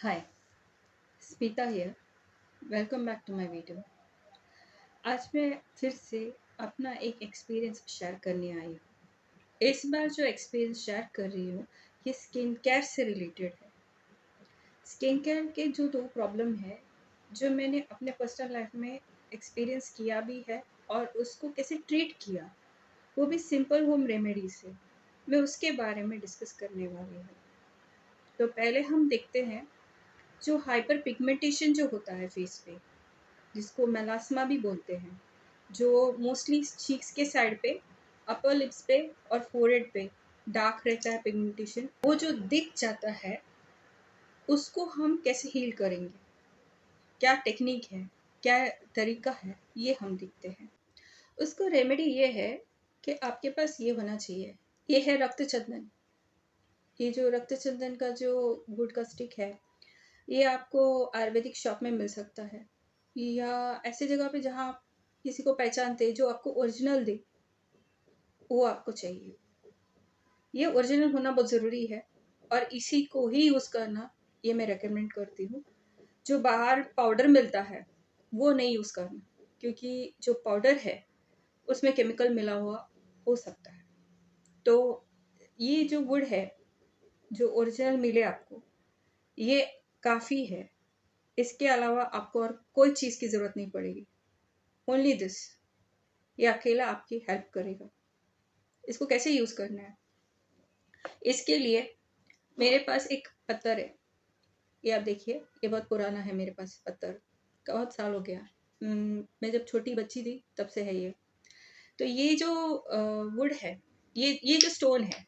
Hi, Smita here. Welcome back to my video. आज मैं फिर से अपना एक एक्सपीरियंस शेयर करने आई हूँ। इस बार जो एक्सपीरियंस शेयर कर रही हूँ ये स्किन केयर से रिलेटेड है। स्किन केयर के जो दो प्रॉब्लम है जो मैंने अपने पर्सनल लाइफ में एक्सपीरियंस किया भी है और उसको कैसे ट्रीट किया, वो भी सिंपल होम रेमेडी से, मैं उसके बारे में डिस्कस करने वाली हूँ। तो पहले हम देखते हैं जो हाइपर पिगमेंटेशन जो होता है फेस पे, जिसको मेलास्मा भी बोलते हैं, जो मोस्टली चीक्स के साइड पे, अपर लिप्स पे और फोरहेड पे डार्क रहता है पिगमेंटेशन, वो जो दिख जाता है उसको हम कैसे हील करेंगे, क्या टेक्निक है, क्या तरीका है, ये हम देखते हैं। उसको रेमेडी ये है कि आपके पास ये होना चाहिए, ये है रक्त चंदन। ये जो रक्त चंदन का जो वुड का स्टिक है, ये आपको आयुर्वेदिक शॉप में मिल सकता है या ऐसी जगह पे जहाँ आप किसी को पहचानते जो आपको ओरिजिनल दे, वो आपको चाहिए। ये ओरिजिनल होना बहुत ज़रूरी है और इसी को ही यूज़ करना ये मैं रेकमेंड करती हूँ। जो बाहर पाउडर मिलता है वो नहीं यूज़ करना, क्योंकि जो पाउडर है उसमें केमिकल मिला हुआ हो सकता है। तो ये जो वुड है जो ओरिजिनल मिले आपको, ये काफ़ी है। इसके अलावा आपको और कोई चीज़ की ज़रूरत नहीं पड़ेगी। ओनली दिस, ये अकेला आपकी हेल्प करेगा। इसको कैसे यूज़ करना है, इसके लिए मेरे पास एक पत्थर है। ये आप देखिए, ये बहुत पुराना है मेरे पास पत्थर, बहुत साल हो गया। मैं जब छोटी बच्ची थी तब से है ये। तो ये जो वुड है, ये जो स्टोन है,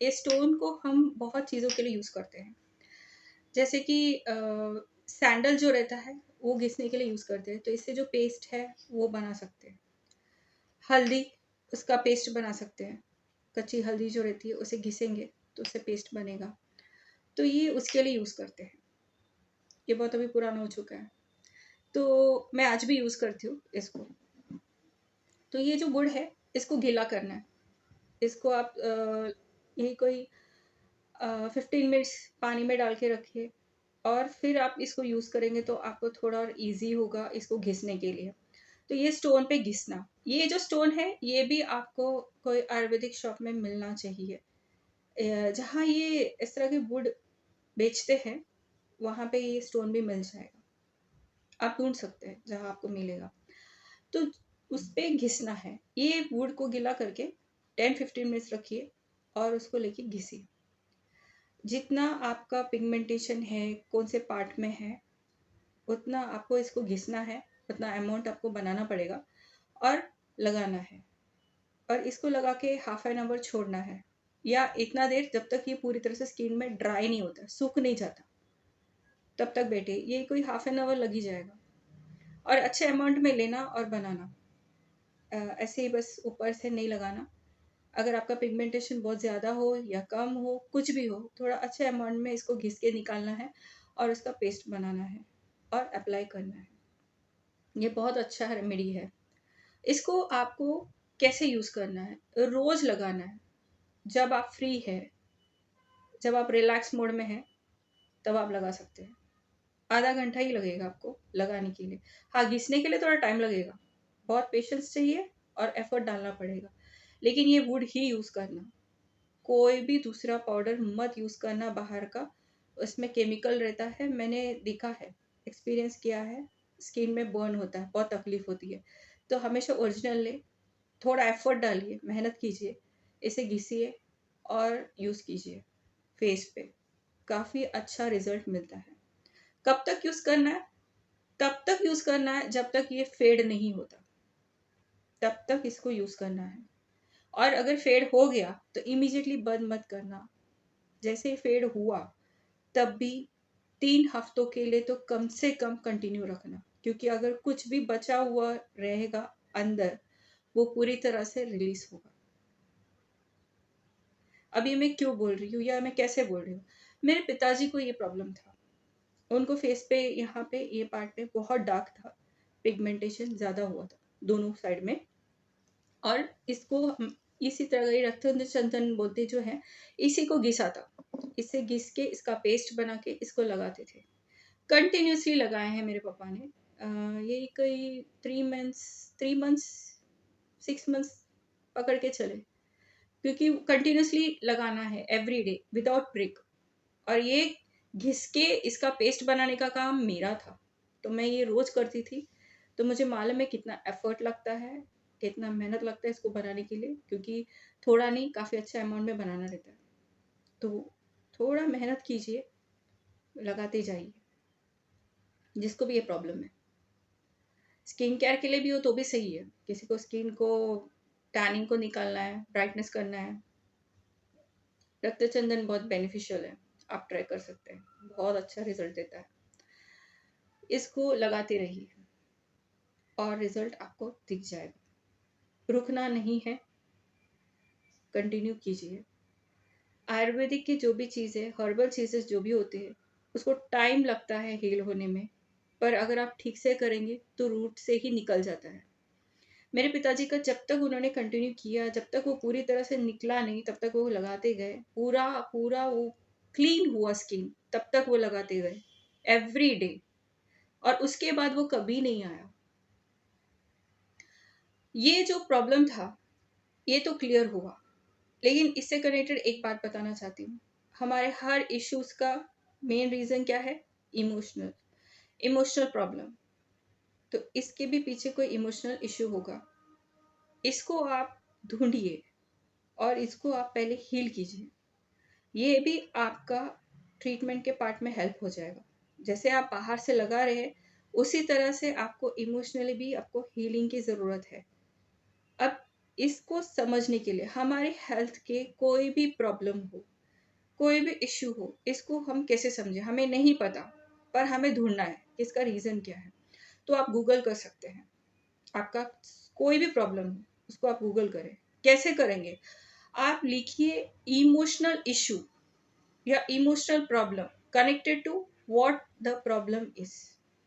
ये स्टोन को हम बहुत चीज़ों के लिए यूज़ करते हैं। जैसे कि सैंडल जो रहता है वो घिसने के लिए यूज़ करते हैं, तो इससे जो पेस्ट है वो बना सकते हैं। हल्दी, उसका पेस्ट बना सकते हैं। कच्ची हल्दी जो रहती है उसे घिसेंगे तो उससे पेस्ट बनेगा, तो ये उसके लिए यूज़ करते हैं। ये बहुत अभी पुराना हो चुका है, तो मैं आज भी यूज़ करती हूँ इसको। तो ये जो गुड़ है इसको गीला करना है। इसको आप यही कोई 15 मिनट्स पानी में डाल के रखिए और फिर आप इसको यूज़ करेंगे तो आपको थोड़ा और ईजी होगा इसको घिसने के लिए। तो ये स्टोन पे घिसना, ये जो स्टोन है ये भी आपको कोई आयुर्वेदिक शॉप में मिलना चाहिए। जहाँ ये इस तरह के वुड बेचते हैं वहाँ पे ये स्टोन भी मिल जाएगा। आप ढूंढ सकते हैं जहाँ आपको मिलेगा। तो उस पे घिसना है, ये वुड को गीला करके 10-15 मिनट्स रखिए और उसको लेके घिसिए। जितना आपका पिगमेंटेशन है कौन से पार्ट में है उतना आपको इसको घिसना है, उतना अमाउंट आपको बनाना पड़ेगा और लगाना है। और इसको लगा के हाफ एन आवर छोड़ना है, या इतना देर जब तक ये पूरी तरह से स्किन में ड्राई नहीं होता, सूख नहीं जाता, तब तक बैठे। ये कोई हाफ एन आवर लग ही जाएगा। और अच्छे अमाउंट में लेना और बनाना, ऐसे ही बस ऊपर से नहीं लगाना। अगर आपका पिगमेंटेशन बहुत ज़्यादा हो या कम हो, कुछ भी हो, थोड़ा अच्छे अमाउंट में इसको घिस के निकालना है और उसका पेस्ट बनाना है और अप्लाई करना है। ये बहुत अच्छा रेमेडी है। इसको आपको कैसे यूज़ करना है, रोज़ लगाना है। जब आप फ्री है, जब आप रिलैक्स मोड में हैं, तब आप लगा सकते हैं। आधा घंटा ही लगेगा आपको लगाने के लिए। हाँ, घिसने के लिए थोड़ा टाइम लगेगा, बहुत पेशेंस चाहिए और एफर्ट डालना पड़ेगा। लेकिन ये वुड ही यूज़ करना, कोई भी दूसरा पाउडर मत यूज़ करना बाहर का। उसमें केमिकल रहता है, मैंने देखा है, एक्सपीरियंस किया है। स्किन में बर्न होता है, बहुत तकलीफ होती है। तो हमेशा ओरिजिनल ले, थोड़ा एफर्ट डालिए, मेहनत कीजिए, इसे घिसिए और यूज़ कीजिए फेस पे। काफ़ी अच्छा रिजल्ट मिलता है। कब तक यूज़ करना है? तब तक यूज़ करना है जब तक ये फेड नहीं होता, तब तक इसको यूज़ करना है। और अगर फेड हो गया तो इमीडिएटली बंद मत करना। जैसे ही फेड हुआ तब भी 3 हफ्तों के लिए तो कम से कम कंटिन्यू रखना, क्योंकि अगर कुछ भी बचा हुआ रहेगा अंदर, वो पूरी तरह से रिलीज होगा। अभी मैं क्यों बोल रही हूँ या मैं कैसे बोल रही हूँ, मेरे पिताजी को ये प्रॉब्लम था। उनको फेस पे यहाँ पे ये पार्ट पे बहुत डार्क था, पिगमेंटेशन ज़्यादा हुआ था दोनों साइड में। और इसको इसी तरह ये रक्तचंदन बोलते जो है, इसी को घिसा था। इसे घिस के इसका पेस्ट बना के इसको लगाते थे। कंटिन्यूअसली लगाए हैं मेरे पापा ने। यही कोई 3 मंथ्स 6 मंथ्स पकड़ के चले, क्योंकि कंटिन्यूअसली लगाना है एवरी डे विदाउट ब्रेक। और ये घिस के इसका पेस्ट बनाने का काम मेरा था, तो मैं ये रोज करती थी। तो मुझे मालूम है कितना एफर्ट लगता है, कितना मेहनत लगता है इसको बनाने के लिए, क्योंकि थोड़ा नहीं काफ़ी अच्छा अमाउंट में बनाना रहता है। तो थोड़ा मेहनत कीजिए, लगाते जाइए, जिसको भी ये प्रॉब्लम है। स्किन केयर के लिए भी हो तो भी सही है। किसी को स्किन को टैनिंग को निकालना है, ब्राइटनेस करना है, रक्तचंदन बहुत बेनिफिशियल है, आप ट्राई कर सकते हैं, बहुत अच्छा रिजल्ट देता है। इसको लगाते रहिए और रिजल्ट आपको दिख जाएगा। रुकना नहीं है, कंटिन्यू कीजिए। आयुर्वेदिक की जो भी चीज़ें, हर्बल चीज़ें जो भी होते हैं, उसको टाइम लगता है हील होने में, पर अगर आप ठीक से करेंगे तो रूट से ही निकल जाता है। मेरे पिताजी का जब तक उन्होंने कंटिन्यू किया, जब तक वो पूरी तरह से निकला नहीं, तब तक वो लगाते गए। पूरा पूरा वो क्लीन हुआ स्किन, तब तक वो लगाते गए एवरी डे, और उसके बाद वो कभी नहीं आया। ये जो प्रॉब्लम था, ये तो क्लियर हुआ, लेकिन इससे कनेक्टेड एक बात बताना चाहती हूँ। हमारे हर इश्यूज का मेन रीज़न क्या है? Emotional, emotional problem. तो इसके भी पीछे कोई इमोशनल इश्यू होगा, इसको आप ढूंढिए और इसको आप पहले हील कीजिए। ये भी आपका ट्रीटमेंट के पार्ट में हेल्प हो जाएगा। जैसे आप बाहर से लगा रहे हैं, उसी तरह से आपको इमोशनली भी आपको हीलिंग की ज़रूरत है। अब इसको समझने के लिए, हमारे हेल्थ के कोई भी प्रॉब्लम हो, कोई भी इश्यू हो, इसको हम कैसे समझें? हमें नहीं पता, पर हमें ढूंढना है कि इसका रीज़न क्या है। तो आप गूगल कर सकते हैं। आपका कोई भी प्रॉब्लम हो, उसको आप गूगल करें। कैसे करेंगे? आप लिखिए इमोशनल इश्यू या emotional problem connected to what the problem is.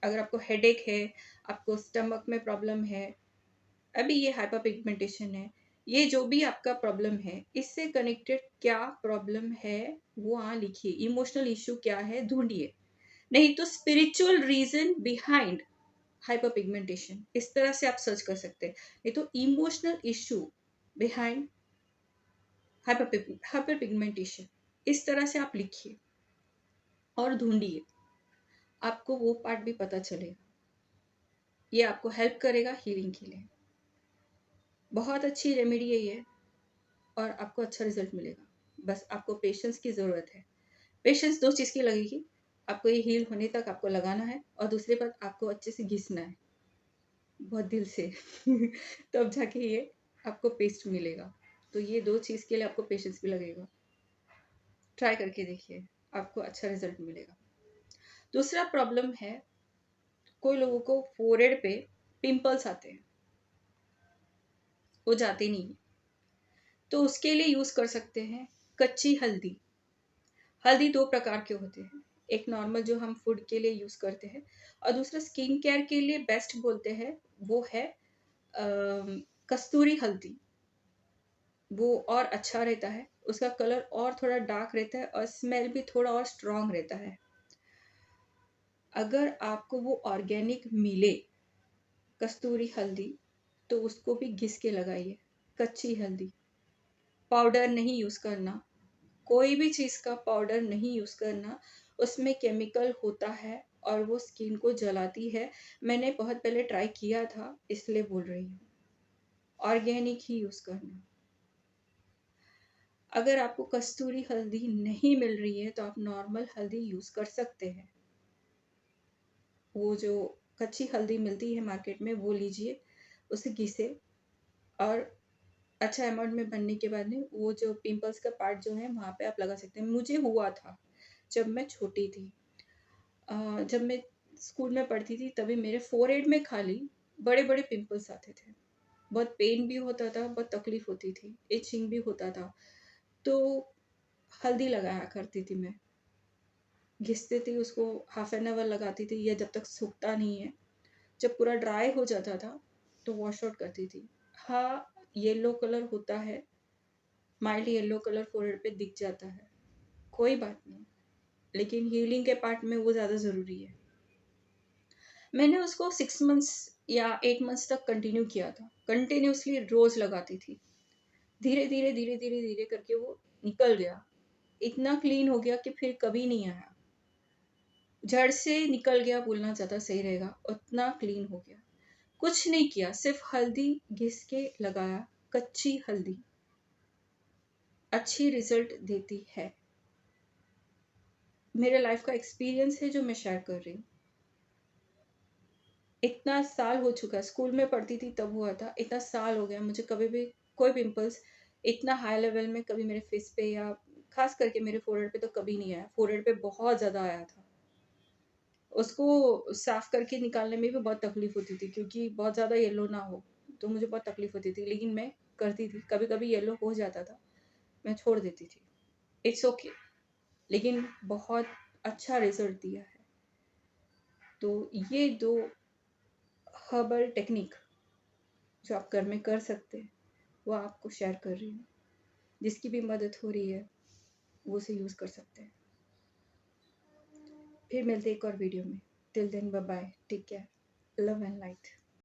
अगर आपको हेडेक है, आपको स्टमक में प्रॉब्लम है, अभी ये हाइपर पिगमेंटेशन है, ये जो भी आपका प्रॉब्लम है, इससे कनेक्टेड क्या प्रॉब्लम है वो वहाँ लिखिए। इमोशनल इश्यू क्या है ढूंढिए, नहीं तो spiritual reason behind hyper pigmentation, इस तरह से आप सर्च कर सकते हैं। नहीं तो emotional issue behind hyper pigmentation, इस तरह से आप लिखिए और ढूंढिए, आपको वो पार्ट भी पता चलेगा। ये आपको हेल्प करेगा हीलिंग के लिए। बहुत अच्छी रेमेडी है ये, और आपको अच्छा रिजल्ट मिलेगा। बस आपको पेशेंस की ज़रूरत है। पेशेंस दो चीज़ की लगेगी, आपको ये हील होने तक आपको लगाना है, और दूसरी बात आपको अच्छे से घिसना है बहुत दिल से तब जाके ये आपको पेस्ट मिलेगा। तो ये दो चीज़ के लिए आपको पेशेंस भी लगेगा। ट्राई करके देखिए, आपको अच्छा रिजल्ट मिलेगा। दूसरा प्रॉब्लम है, कोई लोगों को फोरहेड पे पिंपल्स आते हैं, वो जाते नहीं, तो उसके लिए यूज़ कर सकते हैं कच्ची हल्दी। हल्दी दो प्रकार के होते हैं, एक नॉर्मल जो हम फूड के लिए यूज़ करते हैं, और दूसरा स्किन केयर के लिए बेस्ट बोलते हैं, वो है कस्तूरी हल्दी। वो और अच्छा रहता है, उसका कलर और थोड़ा डार्क रहता है, और स्मेल भी थोड़ा और स्ट्रॉन्ग रहता है। अगर आपको वो ऑर्गेनिक मिले कस्तूरी हल्दी, तो उसको भी घिस के लगाइए। कच्ची हल्दी, पाउडर नहीं यूज़ करना, कोई भी चीज़ का पाउडर नहीं यूज़ करना, उसमें केमिकल होता है और वो स्किन को जलाती है। मैंने बहुत पहले ट्राई किया था, इसलिए बोल रही हूँ, ऑर्गेनिक ही यूज़ करना। अगर आपको कस्तूरी हल्दी नहीं मिल रही है, तो आप नॉर्मल हल्दी यूज़ कर सकते हैं। वो जो कच्ची हल्दी मिलती है मार्केट में, वो लीजिए, उसे घिसे, और अच्छा अमाउंट में बनने के बाद में वो जो पिंपल्स का पार्ट जो है वहाँ पे आप लगा सकते हैं। मुझे हुआ था जब मैं छोटी थी, जब मैं स्कूल में पढ़ती थी, तभी मेरे फोरहेड में खाली बड़े बड़े पिंपल्स आते थे। बहुत पेन भी होता था, बहुत तकलीफ होती थी, इचिंग भी होता था। तो हल्दी लगाया करती थी मैं, घिसती थी उसको, हाफ एन आवर लगाती थी, या जब तक सूखता नहीं है, जब पूरा ड्राई हो जाता था तो वॉश आउट करती थी। हाँ, येलो कलर होता है, माइल्ड येलो कलर फोरहेड पे दिख जाता है, कोई बात नहीं, लेकिन हीलिंग के पार्ट में वो ज़्यादा ज़रूरी है। मैंने उसको 6 मंथ्स या 8 मंथ्स तक कंटिन्यू किया था, कंटिन्यूसली रोज़ लगाती थी। धीरे धीरे धीरे धीरे धीरे करके वो निकल गया, इतना क्लीन हो गया कि फिर कभी नहीं आया। जड़ से निकल गया बोलना ज़्यादा सही रहेगा, उतना क्लीन हो गया। कुछ नहीं किया, सिर्फ हल्दी घिस के लगाया, कच्ची हल्दी अच्छी रिजल्ट देती है। मेरे लाइफ का एक्सपीरियंस है जो मैं शेयर कर रही हूँ। इतना साल हो चुका, स्कूल में पढ़ती थी तब हुआ था, इतना साल हो गया, मुझे कभी भी कोई पिंपल्स इतना हाई लेवल में कभी मेरे फेस पे या खास करके मेरे फोरहेड पे तो कभी नहीं आया। फोरहेड पे बहुत ज़्यादा आया था, उसको साफ करके निकालने में भी बहुत तकलीफ होती थी क्योंकि बहुत ज़्यादा येलो ना हो, तो मुझे बहुत तकलीफ होती थी, लेकिन मैं करती थी। कभी कभी येलो हो जाता था, मैं छोड़ देती थी, इट्स ओके, लेकिन बहुत अच्छा रिजल्ट दिया है। तो ये 2 हर्बल टेक्निक जो आप घर में कर सकते हैं वो आपको शेयर कर रही हूँ। जिसकी भी मदद हो रही है वो उसे यूज़ कर सकते हैं। फिर मिलते हैं एक और वीडियो में। Till then bye bye, take care, love and light.